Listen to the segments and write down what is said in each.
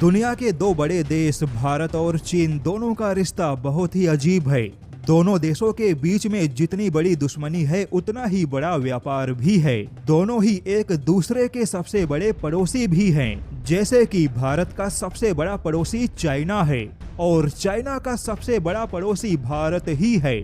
दुनिया के दो बड़े देश भारत और चीन दोनों का रिश्ता बहुत ही अजीब है। दोनों देशों के बीच में जितनी बड़ी दुश्मनी है उतना ही बड़ा व्यापार भी है। दोनों ही एक दूसरे के सबसे बड़े पड़ोसी भी हैं। जैसे कि भारत का सबसे बड़ा पड़ोसी चाइना है और चाइना का सबसे बड़ा पड़ोसी भारत ही है।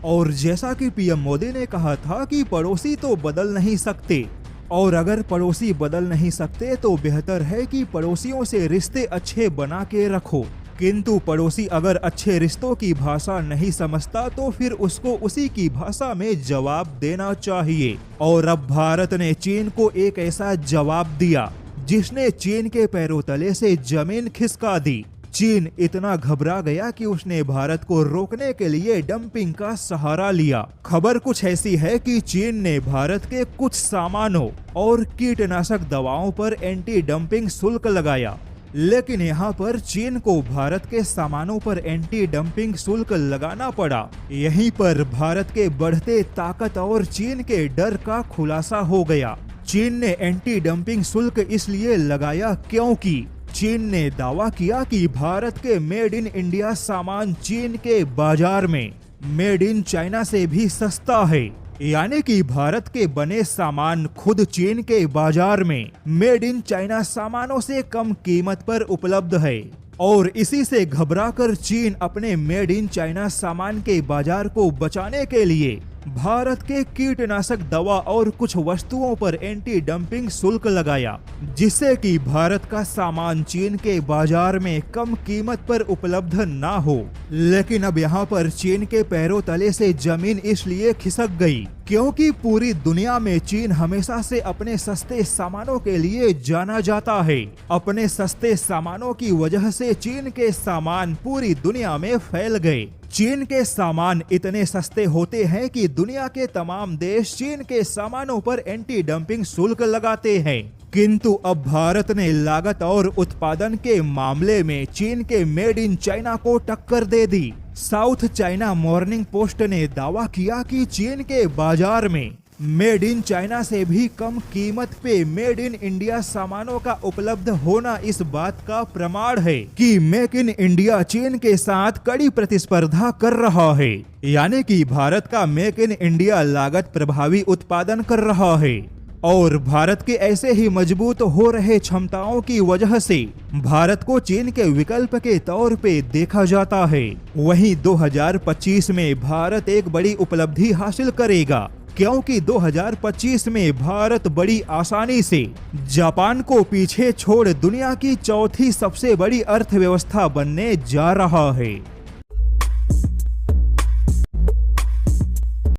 और जैसा कि पीएम मोदी ने कहा था कि पड़ोसी तो बदल नहीं सकते, और अगर पड़ोसी बदल नहीं सकते तो बेहतर है कि पड़ोसियों से रिश्ते अच्छे बना के रखो। किंतु पड़ोसी अगर अच्छे रिश्तों की भाषा नहीं समझता तो फिर उसको उसी की भाषा में जवाब देना चाहिए। और अब भारत ने चीन को एक ऐसा जवाब दिया जिसने चीन के पैरों तले से जमीन खिसका दी। चीन इतना घबरा गया कि उसने भारत को रोकने के लिए डंपिंग का सहारा लिया। खबर कुछ ऐसी है कि चीन ने भारत के कुछ सामानों और कीटनाशक दवाओं पर एंटी डंपिंग शुल्क लगाया, लेकिन यहाँ पर चीन को भारत के सामानों पर एंटी डंपिंग शुल्क लगाना पड़ा। यहीं पर भारत के बढ़ते ताकत और चीन के डर का खुलासा हो गया। चीन ने एंटी डंपिंग शुल्क इसलिए लगाया क्योंकि चीन ने दावा किया कि भारत के मेड इन इंडिया सामान चीन के बाजार में मेड इन चाइना से भी सस्ता है। यानी कि भारत के बने सामान खुद चीन के बाजार में मेड इन चाइना सामानों से कम कीमत पर उपलब्ध है। और इसी से घबराकर चीन अपने मेड इन चाइना सामान के बाजार को बचाने के लिए भारत के कीटनाशक दवा और कुछ वस्तुओं पर एंटी डंपिंग शुल्क लगाया, जिससे कि भारत का सामान चीन के बाजार में कम कीमत पर उपलब्ध ना हो। लेकिन अब यहाँ पर चीन के पैरों तले से जमीन इसलिए खिसक गई क्योंकि पूरी दुनिया में चीन हमेशा से अपने सस्ते सामानों के लिए जाना जाता है। अपने सस्ते सामानों की वजह से चीन के सामान पूरी दुनिया में फैल गए। चीन के सामान इतने सस्ते होते हैं कि दुनिया के तमाम देश चीन के सामानों पर एंटी डंपिंग शुल्क लगाते हैं। किंतु अब भारत ने लागत और उत्पादन के मामले में चीन के मेड इन चाइना को टक्कर दे दी। साउथ चाइना मॉर्निंग पोस्ट ने दावा किया कि चीन के बाजार में मेड इन चाइना से भी कम कीमत पे मेड इन इंडिया सामानों का उपलब्ध होना इस बात का प्रमाण है कि मेक इन इंडिया चीन के साथ कड़ी प्रतिस्पर्धा कर रहा है। यानी कि भारत का मेक इन इंडिया लागत प्रभावी उत्पादन कर रहा है। और भारत के ऐसे ही मजबूत हो रहे क्षमताओं की वजह से भारत को चीन के विकल्प के तौर पे देखा जाता है। वहीं 2025 में भारत एक बड़ी उपलब्धि हासिल करेगा क्योंकि 2025 में भारत बड़ी आसानी से जापान को पीछे छोड़ दुनिया की चौथी सबसे बड़ी अर्थव्यवस्था बनने जा रहा है।